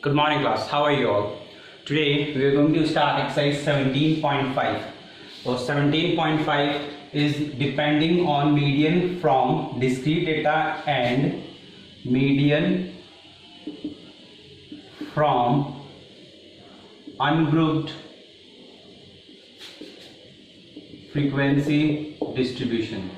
Good morning class, how are you all? Today we are going to start exercise 17.5. So 17.5 is depending on median from discrete data and median from ungrouped frequency distribution.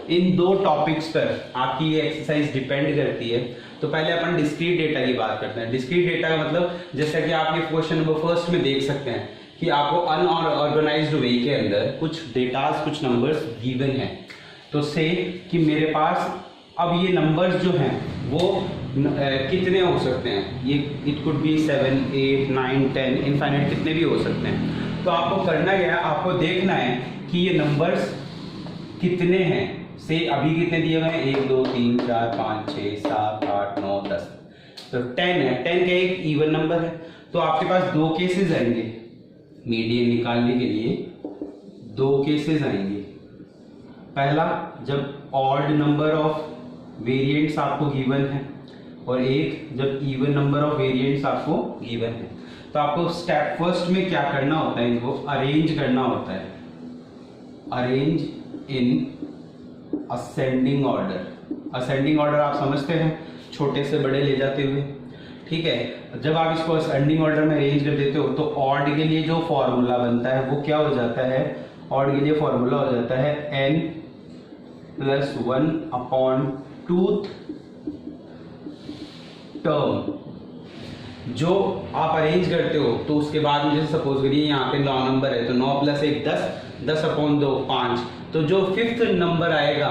इन दो topics पर आपकी ये exercise depend करती है। तो पहले अपन discrete data की बात करते हैं। डिस्क्रीट डेटा का मतलब जैसा कि आप ये क्वेश्चन नंबर फर्स्ट में देख सकते हैं कि आपको अनऑर्गेनाइज्ड वे के अंदर कुछ डेटास कुछ नंबर्स गिवन हैं। तो से कि मेरे पास अब ये नंबर्स जो हैं वो कितने हो सकते हैं, ये इट कुड बी 7, 8, 9, 10 इनफाइनाइट कितने भी हो सकते हैं। तो आपको करना क्या है, आपको देखना है कि ये नंबर्स कितने हैं। से अभी कितने दिए हुए हैं, 1, 2, 3, 4, 5, 6, 7, 8, 9, 10। तो 10 है। 10 का एक इवन नंबर है। तो आपके पास दो केसेस आएंगे मीडियन निकालने के लिए। दो केसेस आएंगे। पहला जब ऑड नंबर ऑफ वेरिएंट्स आपको गिवन है और एक जब इवन नंबर ऑफ वेरिएंट्स आपको गिवन है। तो आपको स्टेप फर्स्ट में क्या करना होता है, इनको अरेंज करना होता है। Arrange in ascending order. Ascending order आप समझते हैं, छोटे से बड़े ले जाते हुए, ठीक है। जब आप इसको असेंडिंग ऑर्डर में अरेंज कर देते हो तो ऑड के लिए जो फॉर्मूला बनता है वो क्या हो जाता है, ऑड के लिए फॉर्मूला हो जाता है n+1/2th टर्म। जो आप अरेंज करते हो तो उसके बाद मुझे सपोज करिए यहाँ पे 9 नंबर है तो 9 + 1 10, 10/2 5। तो जो 5th नंबर आएगा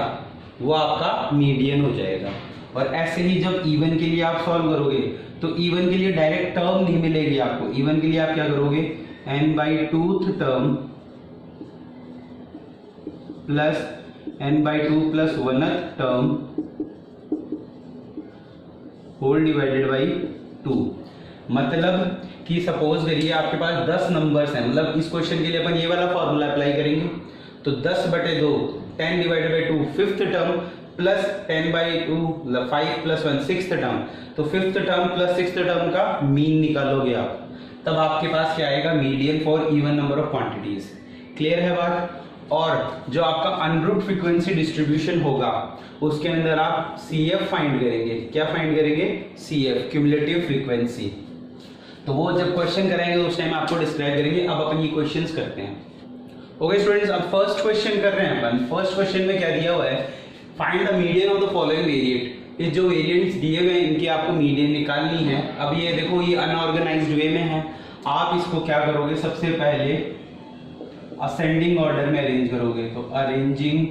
वो आपका मीडियन हो जाएगा। और ऐसे ही जब इवन के लिए आप सॉल्व करोगे तो इवन के लिए डायरेक्ट टर्म नहीं मिलेगी आपको। इवन के लिए आप क्या करोगे, n/2th term plus n/2 + 1th term whole divided by 2। मतलब कि सपोज करिए आपके पास 10 नंबर्स हैं। मतलब इस क्वेश्चन के लिए अपन ये वाला फॉर्मूला अप्लाई करेंगे। तो 10/2 10/2 5th term plus 10/2 5 + 1 6th term. तो 5th term plus 6th term का मीन निकालोगे आप, तब आपके पास क्या आएगा, median for even number of quantities. Clear है बात। और जो आपका अनग्रुप्ड फ्रीक्वेंसी डिस्ट्रीब्यूशन होगा उसके अंदर आप CF फाइंड करेंगे। क्या फाइंड करेंगे, CF क्यूमुलेटिव फ्रीक्वेंसी। तो वो जब क्वेश्चन कराएंगे उस टाइम आपको डिस्क्राइब करेंगे। अब अपन ये क्वेश्चंस करते हैं। ओके स्टूडेंट्स, अब फर्स्ट क्वेश्चन कर रहे हैं अपन। फर्स्ट क्वेश्चन में क्या दिया हुआ है, find the median of the following variant. ये जो वेरिएंट्स दिए हुए हैं इनकी आपको मीडियन निकालनी है। अब ये देखो ये अनऑर्गेनाइज्ड वे में है। आप इसको क्या करोगे, सबसे पहले असेंडिंग ऑर्डर में अरेंज करोगे। तो arranging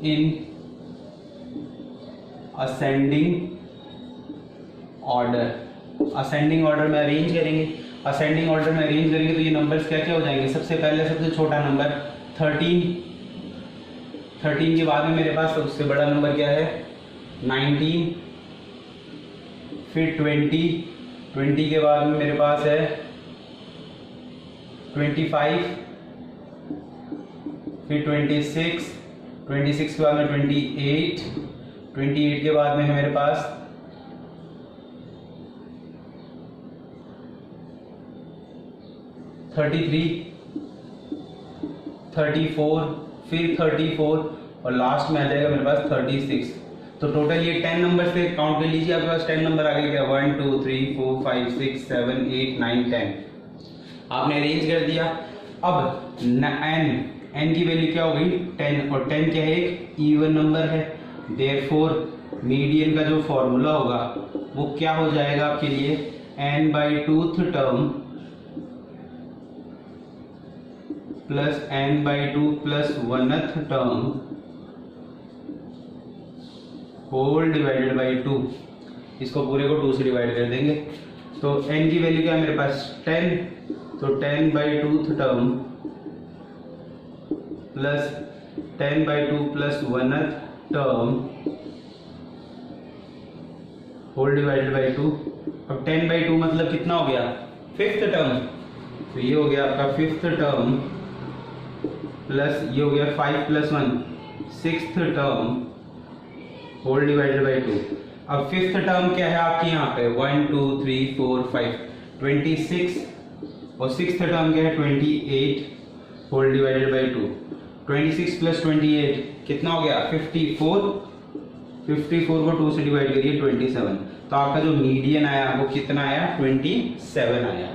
in ascending order. Ascending order में अरेंज करेंगे। असेंडिंग ऑर्डर में अरेंज करेंगे तो ये नंबर्स क्या क्या हो जाएंगे। सबसे पहले सबसे छोटा नंबर 13 के बाद में मेरे पास सबसे बड़ा नंबर क्या है 19, फिर 20 के बाद में मेरे पास है 25, फिर 26 के बाद में 28 के बाद में है मेरे पास 33, 34, फिर 34 और लास्ट में आ जाएगा मेरे पास 36। तो टोटल ये 10 नंबर से काउंट कर लीजिए, आपके पास 10 नंबर आ गए क्या, 1 2 3 4 5 6 7 8 9 10। आपने अरेंज कर दिया। अब n की वैल्यू क्या हो गई 10, और 10 क्या है, एक इवन नंबर है। देयरफॉर मीडियन का जो फॉर्मूला होगा वो क्या हो जाएगा आपके लिए, n/2th term plus n/2 + 1th term whole divided by 2। इसको पूरे को 2 से डिवाइड कर देंगे। तो n की वैल्यू क्या है मेरे पास 10, तो 10/2th term plus 10/2 + 1th term whole divided by 2। अब 10/2 मतलब कितना हो गया, 5th टर्म। तो ये हो गया आपका 5th टर्म प्लस ये हो गया 5 + 1 6th term whole divided by 2। अब फिफ्थ टर्म क्या है आपकी यहाँ पे 1 2 3 4 5 26 और सिक्स्थ टर्म क्या है 28 होल डिवाइडेड बाई 2 26 प्लस 28 कितना हो गया 54 54 को 2 से डिवाइड करिए 27 तो आपका जो मीडियन आया वो कितना आया 27 आया।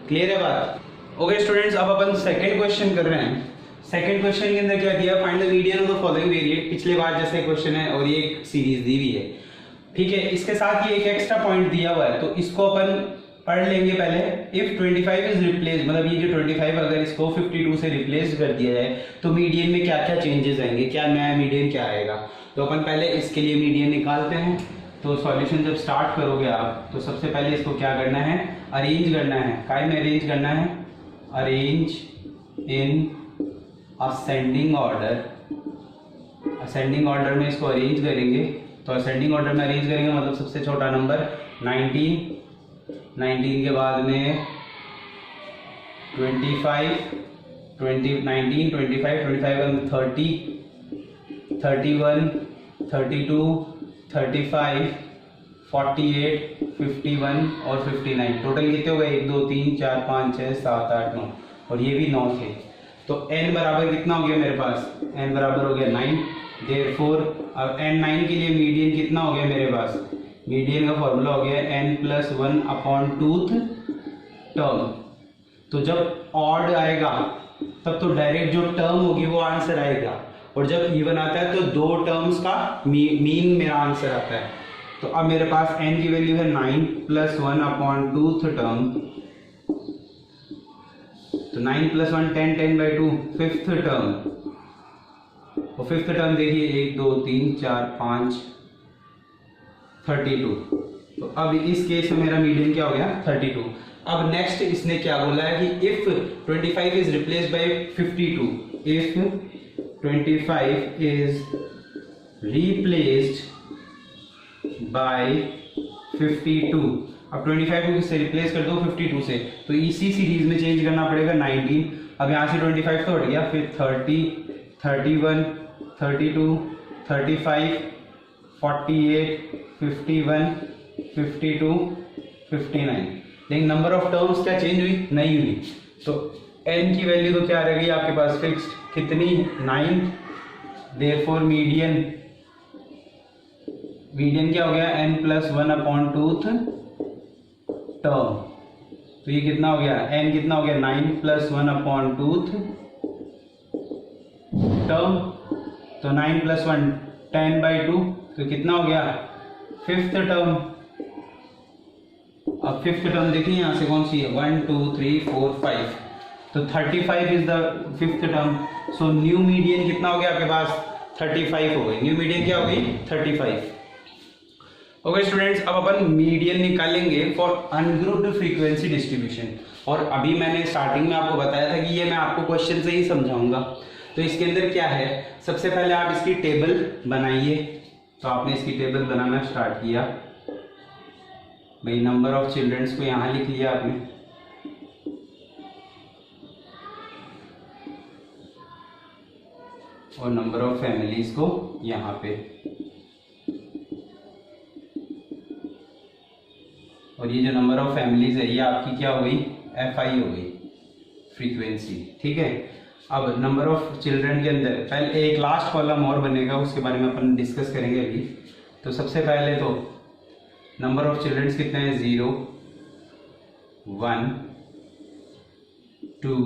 क्लियर है बात? ओके स्टूडेंट्स, अब अपन सेकंड क्वेश्चन कर रहे हैं। सेकंड क्वेश्चन के अंदर क्या दिया, find the median of the following variate. पिछले बार जैसे क्वेश्चन है और ये एक सीरीज दी हुई है, ठीक है। इसके साथ ये एक एक्स्ट्रा पॉइंट दिया हुआ है तो इसको अपन पढ़ लेंगे पहले। इफ 25 इज रिप्लेस, मतलब ये जो 25 अगर इसको 52 से रिप्लेस कर दिया जाए तो मीडियन में क्या क्या चेंजेस आएंगे, क्या नया मीडियन क्या आएगा। तो अपन पहले इसके लिए मीडियन निकालते हैं। तो सॉल्यूशन जब स्टार्ट करोगे आप तो सबसे पहले इसको क्या करना है, अरेंज करना है। काय में अरेंज करना है, arrange in ascending order. Ascending order में इसको अरेंज करेंगे तो असेंडिंग ऑर्डर में अरेंज करेंगे मतलब सबसे छोटा नंबर 19 के बाद में 25 19 25 25 30 31 32 35 48 51 और 59। टोटल कितने हो गए 1 2 3 4 5 6 7 8 9 और ये भी 9 थे। तो n बराबर कितना हो गया मेरे पास, n बराबर हो गया 9। देयरफॉर अब n9 के लिए मीडियन कितना हो गया मेरे पास, मीडियन का फॉर्मूला हो गया n+1/2th टर्म। तो जब ऑड आएगा तब तो डायरेक्ट जो टर्म होगी वो आंसर आएगा, और जब इवन आता है तो दो टर्म्स का मीन मेरा आंसर आता है। तो अब मेरे पास n की वैल्यू है 9+1/2th टर्म, तो 9+1 10 10/2 फिफ्थ टर्म। और फिफ्थ टर्म देखिए 1 2 3 4 5 32। तो अब इस केस में मेरा मीडियन क्या हो गया 32। अब नेक्स्ट इसने क्या बोला है कि if 25 is replaced by 52, if 25 is replaced by 52। अब 25 को किससे रिप्लेस कर दो 52 से, तो इसी सीरीज में चेंज करना पड़ेगा 19। अब यहाँ से 25 तो हट गया, फिर 30 31 32 35 48 51 52 59। लेकिन नंबर ऑफ टर्म्स क्या चेंज हुई, नहीं हुई। तो n की वैल्यू तो क्या रहेगी आपके पास फिक्स्ड, कितनी 9। देयरफॉर मीडियन क्या हो गया n+1/2th टर्म। तो ये कितना हो गया, n कितना हो गया 9+1/2th टर्म। तो 9+1 10/2, तो कितना हो गया फिफ्थ टर्म। अब फिफ्थ टर्म देखिए यहां से कौन सी है 1 2 3 4 5, तो 35 is the fifth term. So new median कितना हो गया आपके पास 35 हो गई, न्यू मीडियन क्या हो गई 35। ओके स्टूडेंट्स, अब अपन मीडियन निकालेंगे फॉर अनग्रुप्ड फ्रीक्वेंसी डिस्ट्रीब्यूशन। और अभी मैंने स्टार्टिंग में आपको बताया था कि ये मैं आपको क्वेश्चन से ही समझाऊंगा। तो इसके अंदर क्या है, सबसे पहले आप इसकी टेबल बनाइए। तो आपने इसकी टेबल बनाना स्टार्ट किया भाई, नंबर ऑफ चिल्ड्रंस को यहाँ लिख लिया आपने, और नंबर ऑफ फैमिलीज को यहाँ पे, और ये जो नंबर ऑफ फैमिलीज है ये आपकी क्या हो गई FI हो गई फ्रीक्वेंसी, ठीक है। अब नंबर ऑफ चिल्ड्रन के अंदर पहले एक लास्ट कॉलम और बनेगा, उसके बारे में अपन डिस्कस करेंगे अभी। तो सबसे पहले तो नंबर ऑफ चिल्ड्रंस कितने हैं 0 1 2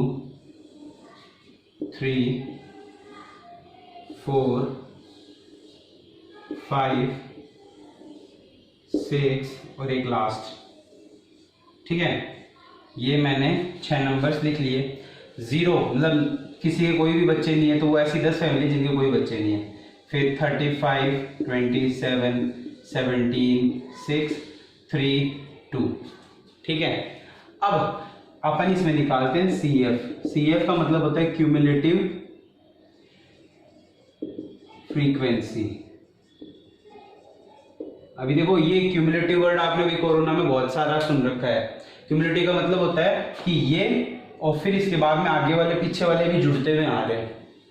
3 4 5 6 और एक लास्ट, ठीक है। ये मैंने 6 नंबर्स लिख लिए। 0 मतलब किसी के कोई भी बच्चे नहीं है, तो वो ऐसी 10 फैमिली जिनके कोई बच्चे नहीं है। फिर 35 27 17 6 3 2, ठीक है। अब अपन इसमें निकालते हैं CF का मतलब होता है क्यूमुलेटिव फ्रीक्वेंसी। अभी देखो ये क्यूमुलेटिव वर्ड आपने भी कोरोना में बहुत सारा सुन रखा है। क्यूमुलेटिव का मतलब होता है कि ये और फिर इसके बाद में आगे वाले पीछे वाले भी जुड़ते हुए आ रहे हैं,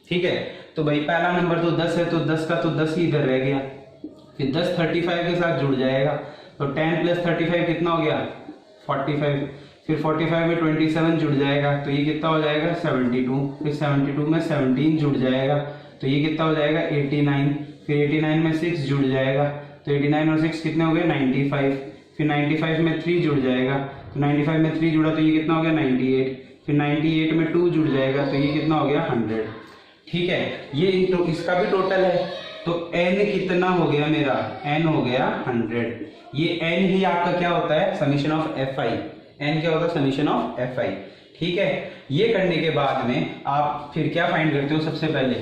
ठीक है। तो भाई पहला नंबर तो 10 है, तो 10 का तो 10 ही इधर रह गया। फिर 10 35 के साथ जुड़ जाएगा, तो 10 + 35 कितना हो गया 45, फिर 45 में 27 जुड़ जाएगा, तो ये कितना हो जाएगा 72, फिर 72 में 17 जुड़ जाएगा, तो ये कितना हो जाएगा 89, फिर 89 में 6 जुड़ जाएगा, तो 89 और 6 कितने हो गए 95, फिर 95 में 3 जुड़ जाएगा, तो 95 में 3 जुड़ा तो ये कितना हो गया 98, फिर 98 में 2 जुड़ जाएगा, तो ये कितना हो गया 100। ठीक है, ये इसका भी टोटल है, तो n कितना हो गया मेरा, n हो गया 100। ये n ही आपका क्या होता है समीशन ऑफ fi, n क्या होता है समीशन ऑफ fi। ठीक है, ये करने के बाद में आप फिर क्या फाइंड करते हो, सबसे पहले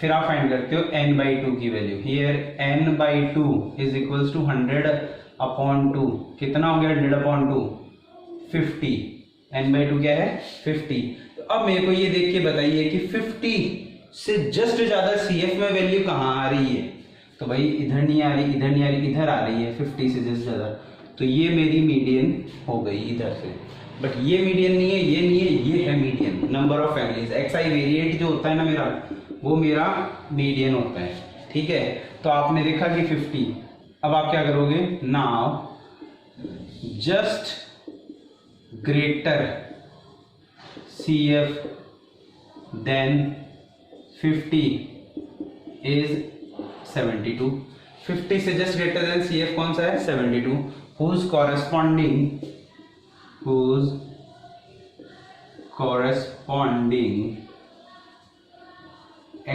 फिर आप फाइंड करते हो n/2 की value. Here n/2 is equals to 100/2, कितना हो गया 100/2 50, n/2 क्या है 50। तो अब मेरे को ये देख के बताइए कि 50 से जस्ट ज्यादा CF में वैल्यू कहाँ आ रही है, तो भाई इधर नहीं आ रही, इधर नहीं आ रही, इधर आ रही है 50 से जस्ट ज्यादा, तो ये मेरी मीडियन हो गई इधर से। बट ये मीडियन नहीं है, ये नहीं है, ये है median, number of families xi variate जो होता है ना मेरा, वो मेरा मीडियन होता है। ठीक है, तो आपने देखा कि 50, अब आप क्या करोगे, now just greater CF than 50 is 72, 50 से जस्ट ग्रेटर देन CF कौन सा है 72, whose corresponding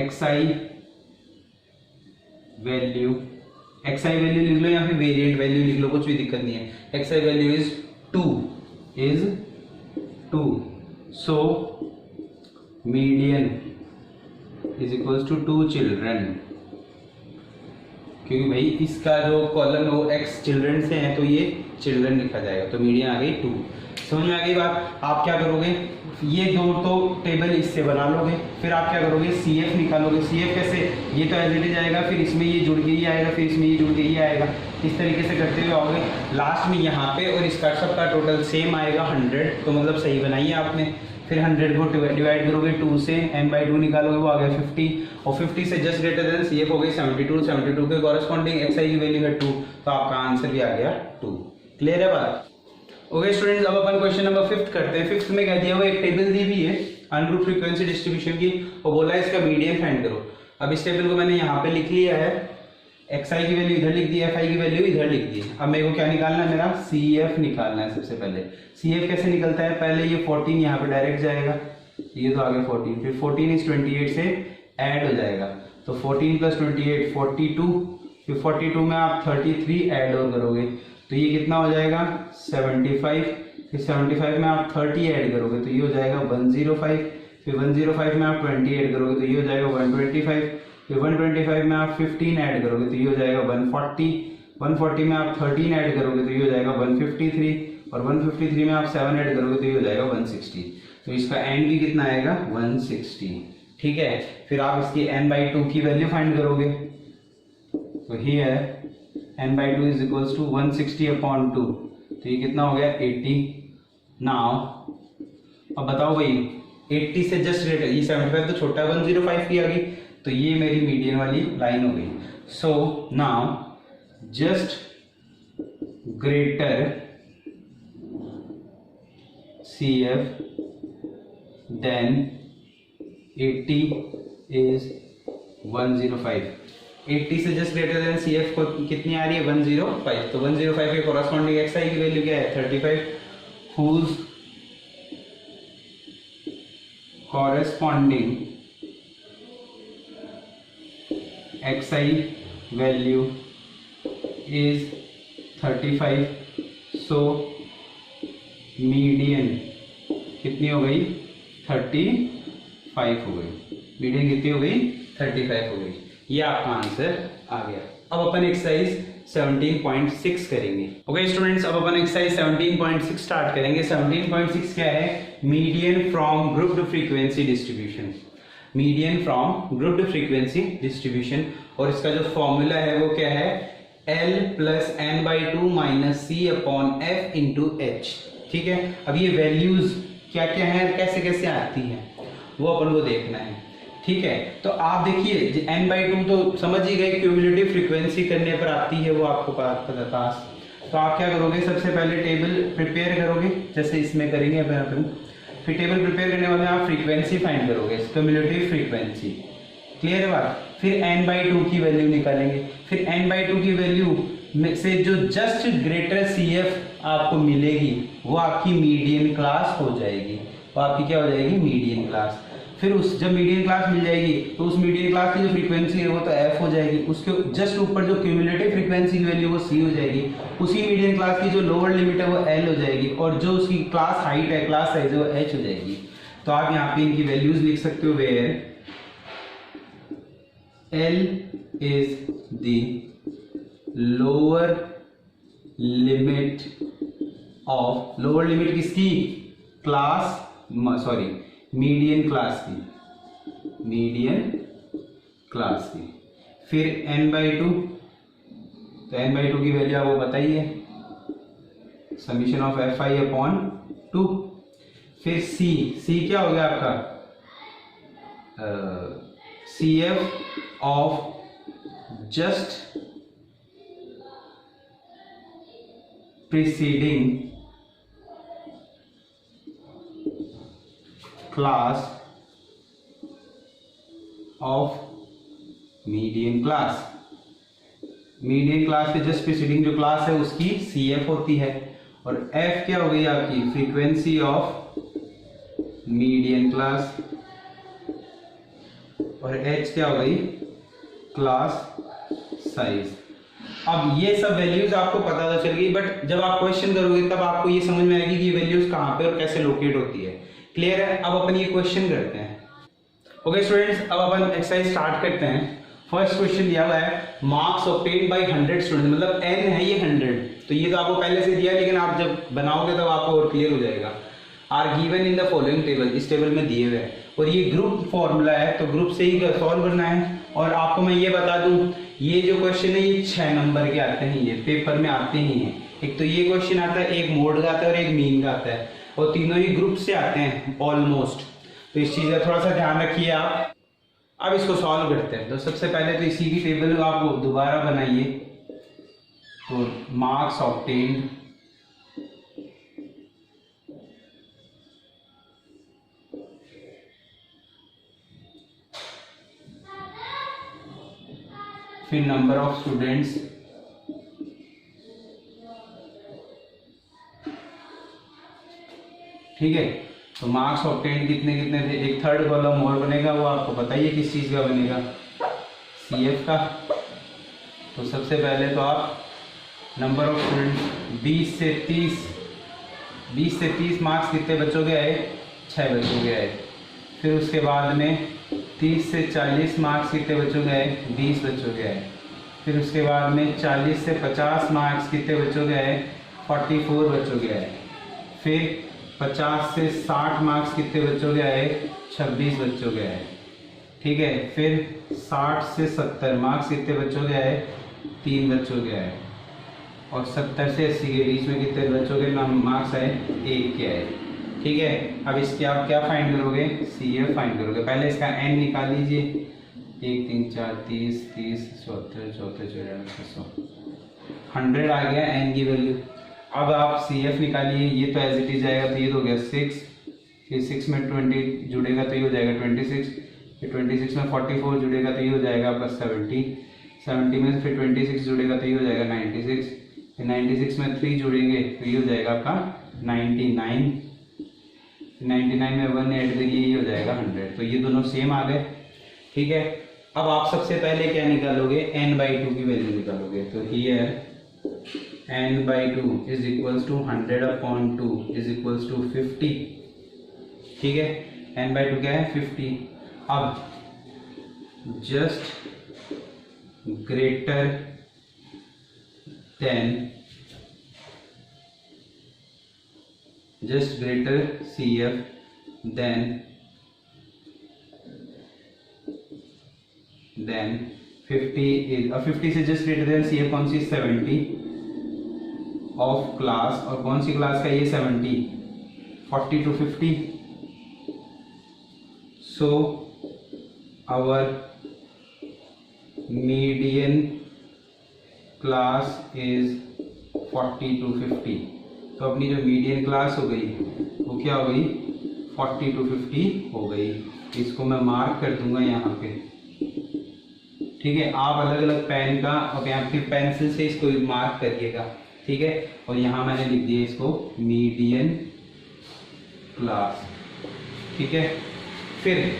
xi वैल्यू लिख लो या फिर वेरिएंट वैल्यू लिख लो, कुछ भी दिक्कत नहीं है। xi value is 2, so median is equals to 2 children, क्योंकि भाई इसका जो कॉलम वो x चिल्ड्रन से है तो ये चिल्ड्रन लिखा जाएगा, तो मीडियन आ गई 2। समझ में आ गई बात। आप क्या करोगे, ये दो तो टेबल इससे बना लोगे, फिर आप क्या करोगे CF निकालोगे। CF कैसे, ये तो एज इट इज आएगा, फिर इसमें ये जुड़ के ही आएगा, फिर इसमें ये जुड़ के ही आएगा, इस तरीके से करते हुए आओगे। लास्ट में यहाँ पे और इसका सबका टोटल सेम आएगा 100, तो मतलब सही बनाइए आपने। फिर 100 को डिवाइड करोगे 2 से, n/2 निकालोगे, वो आ गया 50, और 50 से जस्ट ग्रेटर देन CF हो गई 72, 72 के कॉरेस्पॉन्डिंग xi की वैल्यू है 2, तो आपका आंसर भी आ गया 2। क्लियर है बात। ओके स्टूडेंट्स, अब अपन क्वेश्चन नंबर 5 करते हैं। 5th में क्या दिया हुआ, एक टेबल दी हुई है अनग्रुप फ्रीक्वेंसी डिस्ट्रीब्यूशन की, और बोला है इसका मीडियन फाइंड करो। अब इस टेबल को मैंने यहाँ पे लिख लिया है, xi की वैल्यू इधर लिख दी है, fi की वैल्यू इधर लिख दी है। अब मेरे को क्या निकालना है, मेरा CF निकालना है। सबसे पहले CF कैसे निकलता है, पहले ये 14 यहाँ पे डायरेक्ट जाएगा, ये तो आगे 14, फिर 14 इस 28 से ऐड हो जाएगा, तो 14 + 28 42, फिर 42 में आप 33 ऐड और करोगे, तो ये कितना हो जाएगा 75, फिर 75 में आप 30 ऐड करोगे, तो ये हो जाएगा 105, फिर 105 में आप 20 ऐड करोगे, तो ये हो जाएगा 125, फिर 125 में आप 15 ऐड करोगे, तो ये हो जाएगा 140, 140 में आप 13 ऐड करोगे, तो ये हो जाएगा 153, और 153 में आप 7 ऐड करोगे, तो ये हो जाएगा 160। तो इसका एंड भी कितना आएगा 160। ठीक है, फिर आप इसकी n/2 की वैल्यू फाइंड करोगे, तो here n/2 is equals to 160/2, तो ये कितना हो गया 80। नाउ अब बताओ भाई 80 से जस्ट ग्रेटर, ये 75 तो छोटा है, 105 की आ गई, तो ये मेरी मीडियन वाली लाइन हो गई। So now just greater CF than 80 is 105। 80 से जस्ट ग्रेटर देन CF को कितनी आ रही है 105, तो 105 के कॉरेस्पॉन्डिंग xi की वैल्यू क्या है 35, whose corresponding xi value is 35, so median कितनी हो गई 35 हो गई, मीडियन कितनी हो गई 35 हो गई। ये आपका आंसर आ गया। अब अपन एक्सरसाइज 17.6 करेंगे। ओके स्टूडेंट्स, अब अपन एक्सरसाइज 17.6 स्टार्ट करेंगे। 17.6 क्या है, median from grouped frequency distribution. Median from grouped frequency distribution, और इसका जो फॉर्मूला है वो क्या है, L + n/2 - C/f × h। ठीक है, अब ये वैल्यूज क्या क्या है, कैसे कैसे आती हैं, वो अपन को देखना है। ठीक है, तो आप देखिए n/2 तो समझ ही गए, क्यूमुलेटिव फ्रीक्वेंसी करने पर आती है वो आपको पास। तो आप क्या करोगे, सबसे पहले टेबल प्रिपेयर करोगे जैसे इसमें करेंगे अपन। फिर टेबल प्रिपेयर करने के बाद आप फ्रीक्वेंसी फाइंड करोगे, क्यूमुलेटिव फ्रीक्वेंसी। क्लियर है बात। फिर n/2 की वैल्यू निकालेंगे। फिर n/2 की वैल्यू में से जो जस्ट ग्रेटर CF आपको मिलेगी वो आपकी मीडियन क्लास हो जाएगी। वो आपकी क्या हो जाएगी, मीडियन क्लास। फिर उस जब मीडियन क्लास मिल जाएगी तो उस मीडियन क्लास की जो फ्रीक्वेंसी है वो तो f हो जाएगी, उसके जस्ट ऊपर जो क्यूमुलेटिव फ्रीक्वेंसी की वैल्यू वो c हो जाएगी। उसी मीडियन क्लास की जो लोअर लिमिट है वो l हो जाएगी, और जो उसकी क्लास हाइट है, क्लास साइज है, वो h हो जाएगी। तो आप यहाँ पे इनकी वैल्यूज लिख सकते हो, where l is the lower limit of, lower limit किसकी, क्लास सॉरी मीडियन क्लास की, मीडियन क्लास की। फिर n/2, तो n/2 की वैल्यू आपको बताइए, समीशन ऑफ fi/2। फिर c क्या हो गया आपका, CF of just preceding class of median class. Median class के जस्ट प्रीसीडिंग जो क्लास है उसकी CF होती है, और F क्या हो गई आपकी, फ्रीक्वेंसी ऑफ मीडियन क्लास, और H क्या हो गई, क्लास साइज। अब ये सब वैल्यूज आपको पता तो चल गई, बट जब आप क्वेश्चन करोगे तब आपको ये समझ में आएगी कि वैल्यूज कहाँ पे और कैसे लोकेट होती है। क्लियर है। अब अपन ये क्वेश्चन करते हैं। ओके स्टूडेंट्स, अब अपन एक्सरसाइज स्टार्ट करते हैं। फर्स्ट क्वेश्चन दिया हुआ है, मार्क्स ऑब्टेन्ड बाय 100 स्टूडेंट, मतलब n है ये 100, तो ये तो आपको पहले से दिया, लेकिन आप जब बनाओगे तब आपको और क्लियर हो जाएगा। Are given in the following table, इस टेबल में दिए हुए हैं, और ये ग्रुप फॉर्मूला है, तो ग्रुप से ही सॉल्व करना है। और आपको मैं ये बता दूं, ये जो क्वेश्चन है ये 6 नंबर के आते हैं, ये पेपर में आते ही हैं। एक तो ये क्वेश्चन आता है, एक मोड का आता है और एक मीन का आता है, और तीनों ही ग्रुप से आते हैं ऑलमोस्ट। तो इस चीज का थोड़ा सा ध्यान रखिए आप। अब इसको सॉल्व करते हैं। तो सबसे पहले तो इसी की टेबल आप दोबारा बनाइए। तो मार्क्स ऑब्टेन्ड फिर नंबर ऑफ स्टूडेंट्स, ठीक है। तो मार्क्स ऑब्टेन्ड कितने कितने थे, एक थर्ड कॉलम और बनेगा, वो आपको बताइए किस चीज़ का बनेगा, CF का। तो सबसे पहले तो आप नंबर ऑफ स्टूडेंट्स 20 से 30 मार्क्स कितने बच्चों के आए, 6 बच्चों के आए। फिर उसके बाद में 30 से 40 मार्क्स कितने बच्चों के आए, 20 बच्चों के आए। फिर उसके बाद में 40 से 50 मार्क्स कितने बच्चों के आए, 44 बच्चों के आए। फिर 50 से 60 मार्क्स कितने बच्चों के आए, 26 बच्चों के आए, ठीक है। फिर 60 से 70 मार्क्स कितने बच्चों के आए, 3 बच्चों के आए। और 70 से 80 के बीच में कितने बच्चों के मार्क्स आए, 1 के आए, ठीक है। अब इसके आप क्या फाइंड करोगे, CF फाइंड करोगे। पहले इसका n निकाल लीजिए, 1 3 4 30 30 74 74 94 100 आ गया n की वैल्यू। अब आप CF निकालिए, ये तो एज इट इज आएगा, तो ये तो हो गया 6, फिर 6 में 20 जुड़ेगा तो ये हो जाएगा 26, फिर 26 में 44 जुड़ेगा तो ये हो जाएगा आपका 70, 70 में फिर 26 जुड़ेगा तो ये हो जाएगा 96, फिर 96 में 3 जुड़ेंगे तो ये हो जाएगा आपका 99, 99 में 1 ऐड करिए, ये हो जाएगा 100। तो ये दोनों सेम आ गए, ठीक है। अब आप सबसे पहले क्या निकालोगे, n/2 की वैल्यू निकालोगे। तो here n/2 is equals to 100/2 is equals to 50, ठीक है। n/2 क्या है, 50। अब just greater CF then 50 is 50 से जस्ट ग्रेटर देन CF कौन सी, 70 ऑफ क्लास, और कौन सी क्लास का ये 70, 40 to 50। So our median class is 40 to 50। तो अपनी जो मीडियन क्लास हो गई वो क्या हो गई, 40 to 50 हो गई। इसको मैं मार्क कर दूंगा यहाँ पे, ठीक है। आप अलग अलग पेन का और यहाँ पे पेंसिल से इसको मार्क करिएगा, ठीक है। और यहाँ मैंने लिख दिया इसको मीडियन क्लास, ठीक है। फिर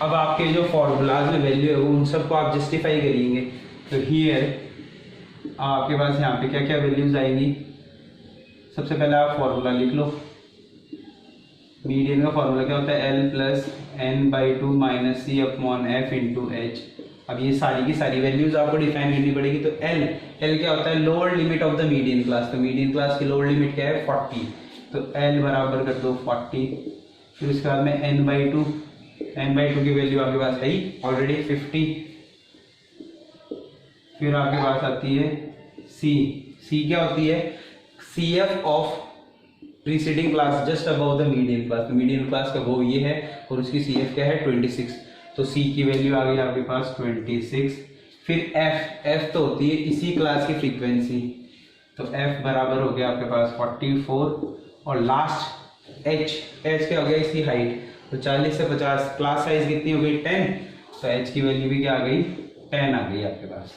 अब आपके जो फॉर्मूलाज में वैल्यू है वो उन सबको आप जस्टिफाई करेंगे। तो हियर आपके पास यहाँ पे क्या क्या वैल्यूज आएंगी। सबसे पहले आप फॉर्मूला लिख लो। मीडियन का फॉर्मूला क्या होता है, L plus N by two minus C upon F into H. अब ये सारी की सारी वैल्यूज आपको डिफाइन करनी पड़ेगी। तो L क्या होता है, lower limit of the median class. तो मीडियन क्लास की लोअर लिमिट क्या है, 40। तो L बराबर कर दो 40। फिर उसके बाद में n बाई टू की वैल्यू आपके पास है ही ऑलरेडी 50। फिर आपके पास आती है C क्या होती है, CF of preceding class just above the median class. तो मीडियन क्लास का वो ये है और उसकी CF क्या है 26। तो C की वैल्यू आ गई आपके पास 26। फिर F तो होती है इसी क्लास की फ्रीक्वेंसी। तो F बराबर हो गया आपके पास 44। और लास्ट H क्या हो गया, इसकी हाइट। तो 40 से 50, क्लास साइज कितनी हो गई 10। तो H की वैल्यू भी क्या आ गई, 10 आ गई आपके पास।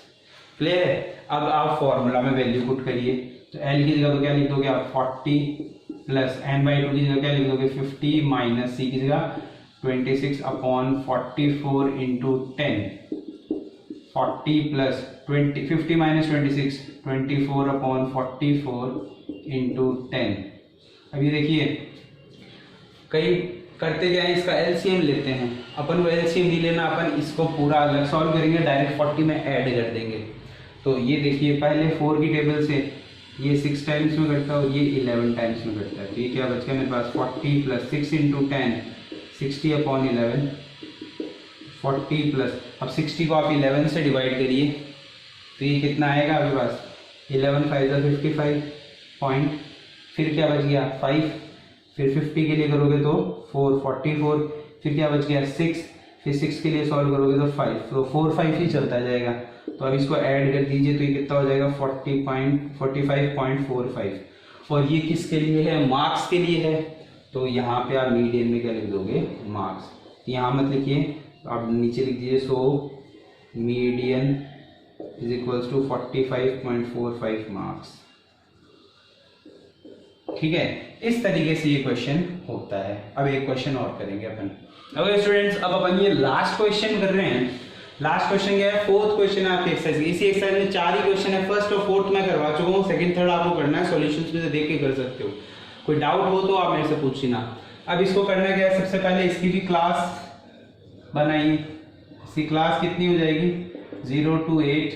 क्लियर है। अब आप फॉर्मूला में वैल्यू पुट करिए। तो L की जगह तो क्या लिख दोगे आप 40 प्लस n बाई टू की जगह क्या लिख दोगे 50 माइनस C की जगह 26 upon 44 into 10। 40 plus 50 minus 26 24 upon 44 into 10। अब ये देखिए कई करते क्या है, इसका एलसीएम लेते हैं अपन। वो एलसीएम नहीं लेना, अपन इसको पूरा अलग सॉल्व करेंगे, डायरेक्ट 40 में ऐड कर देंगे। तो ये देखिए पहले 4 की टेबल से ये 6 टाइम्स में कटता है और ये 11 टाइम्स में कटता है। तो ये क्या बच गया मेरे पास 40 प्लस 6 इंटू 10 60 अपॉन 11 40 प्लस, अब 60 को आप 11 से डिवाइड करिए तो ये कितना आएगा आपके पास 11 5 55 पॉइंट। फिर क्या बच गया 5, फिर 50 के लिए करोगे तो 4 44, फिर क्या बच गया 6, फिर 6 के लिए सॉल्व करोगे तो 5, तो 4 5 ही चलता जाएगा। तो अब इसको ऐड कर दीजिए तो ये कितना हो जाएगा 45.45। और ये किसके लिए है, मार्क्स के लिए है। तो यहाँ पे आप मीडियन में क्या लिख दोगे मार्क्स। यहाँ मत लिखिए, आप नीचे लिख दीजिए so median is equals to 45.45 marks. ठीक है, इस तरीके से ये क्वेश्चन होता है। अब एक क्वेश्चन और करेंगे अपन। ओके स्टूडेंट्स, अब अपन ये लास्ट क्वेश्चन कर रहे हैं। लास्ट क्वेश्चन क्या है, फोर्थ क्वेश्चन है आपकी एक्सरसाइज। इसी एक्सरसाइज में 4 ही क्वेश्चन है, फर्स्ट और फोर्थ मैं करवा चुका हूँ, सेकंड थर्ड आपको करना है। सॉल्यूशंस में से देख के कर सकते हो, कोई डाउट हो तो आप मेरे से पूछना। अब इसको करना क्या है, सबसे पहले इसकी भी क्लास बनाइए। इसकी क्लास कितनी हो जाएगी 0 to 8,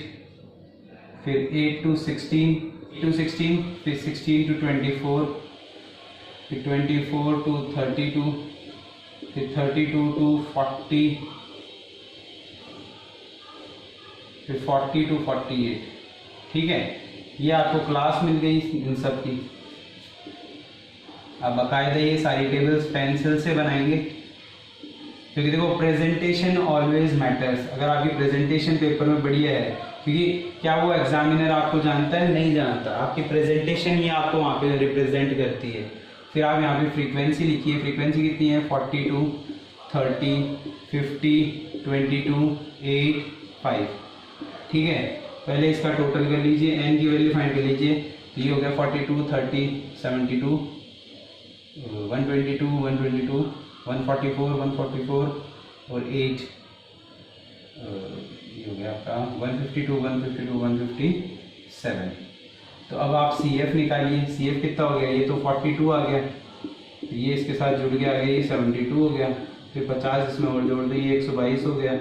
फिर 8 to 16, फिर 16 to 24, फिर 24 to 32, फिर 32 to 40, फिर 40 to 48। ठीक है, ये आपको क्लास मिल गई इन सब की। अब बाकायदा ये सारी टेबल्स पेंसिल से बनाएंगे, क्योंकि देखो प्रेजेंटेशन ऑलवेज मैटर्स। अगर आपकी प्रेजेंटेशन पेपर में बढ़िया है, क्योंकि क्या वो एग्जामिनर आपको जानता है, नहीं जानता, आपकी प्रेजेंटेशन ही आपको वहाँ पे रिप्रेजेंट करती है। फिर आप यहाँ पे फ्रीक्वेंसी लिखिए, फ्रीक्वेंसी कितनी है 42, 30, 50, 22, 8, 5। ठीक है, पहले इसका टोटल कर लीजिए, एन की वैल्यू फाइंड कर लीजिए। तो ये हो गया 42, 30, 72, 122, 122, 144, 144 और 8, ये हो गया आपका 152, 152, 157। तो अब आप CF निकालिए। CF कितना हो गया, ये तो 42 आ गया, ये इसके साथ जुड़ गया, आगे ये 72 हो गया, फिर 50 इसमें और जोड़ दिए, ये 122 हो गया,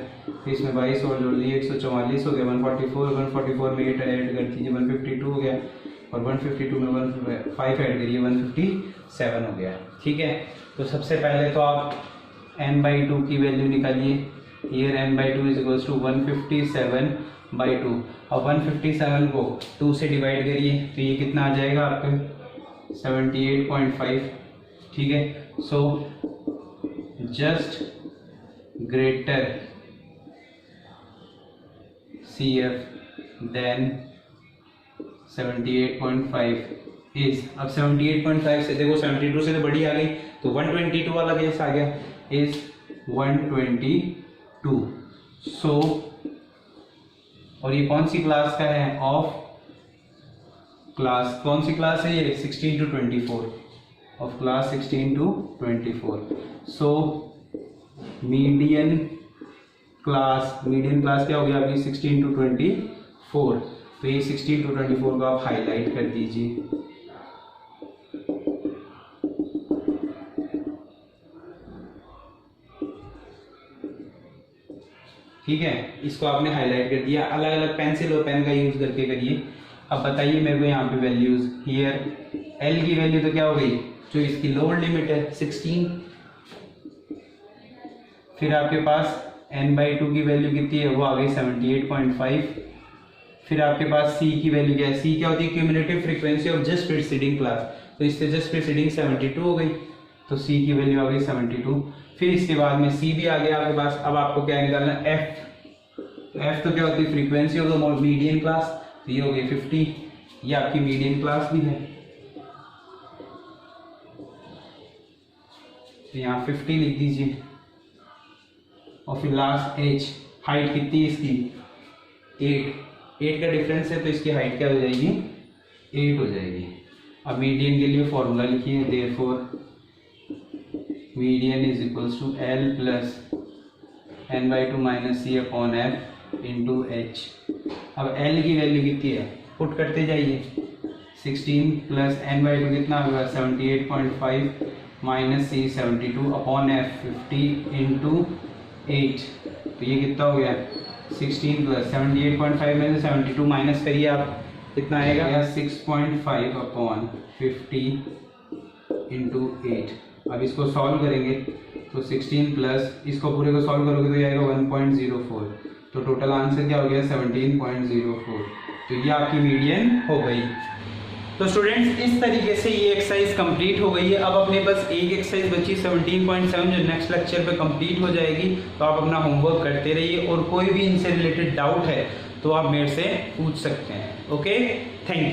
फिर इसमें 22 और जोड़ दिए, 144 हो गया, 144 में 8 ऐड कर दीजिए, 152 हो गया, और 152 में 5 ऐड करिए, 157 हो गया। ठीक है, तो सबसे पहले तो आप n/2 की वैल्यू निकालिए। Here n/2 is equals to 157/2। अब 157 को 2 से डिवाइड करिए तो ये कितना आ जाएगा आपके 78.5। ठीक है, so just greater CF than 78.5 is, अब 78.5 से देखो 72 से तो बड़ी आ गई तो 122 वाला केस आ गया, इज 122. सो और ये कौन सी क्लास का है? ऑफ क्लास, कौन सी क्लास है ये? 16 to 24, of class 16 to 24. So median class क्या हो गया अभी? 16 to 24. तो ये 16 to 24 को आप हाईलाइट कर दीजिए. ठीक है, इसको आपने हाईलाइट कर दिया. अलग अलग पेंसिल और पेन का यूज करके करिए. अब बताइए मेरे को यहाँ पे वैल्यूज. हियर एल की वैल्यू तो क्या हो गई? जो इसकी लोअर लिमिट है 16. फिर आपके पास n/2 की वैल्यू कितनी है? वो आ गई 78.5. फिर आपके पास c की वैल्यू क्या है? c क्या होती है? Cumulative frequency of just preceding class. तो इससे जस्ट प्रीसीडिंग 72 हो गई, तो c की वैल्यू आ गई 72. फिर इसके बाद में c भी आ गया आपके पास. अब आपको क्या निकालना है? f. तो f तो क्या होती है? Frequency of the median class. तो ये हो गई 50. ये आपकी मीडियन क्लास भी है, तो यहाँ 50 लिख दीजिए. और फिर लास्ट h, हाइट कितनी है इसकी? 8 का डिफरेंस है तो इसकी हाइट क्या हो जाएगी? 8 हो जाएगी. अब मीडियन के लिए फॉर्मूला लिखिए. Therefore median is equals to L plus n/2 minus C upon F into H. अब L की वैल्यू कितनी है? पुट करते जाइए. 16 प्लस n/2 कितना होगा? 78.5 minus C 72 upon F 50 into 8. तो ये कितना हो गया? 16 प्लस 78.5 में से 72 माइनस करिए आप, कितना आएगा? 6.5 अपॉन 50 इंटू 8. अब इसको सॉल्व करेंगे तो 16 प्लस इसको पूरे को सॉल्व करोगे तो ये आएगा 1.04. तो टोटल आंसर क्या हो गया? 17.04. तो ये आपकी मीडियन हो गई. तो स्टूडेंट्स इस तरीके से ये एक्सरसाइज कंप्लीट हो गई है. अब अपने पास एक एक्सरसाइज बची 17.7 जो नेक्स्ट लेक्चर पे कंप्लीट हो जाएगी. तो आप अपना होमवर्क करते रहिए और कोई भी इनसे रिलेटेड डाउट है तो आप मेरे से पूछ सकते हैं. Okay, thank you.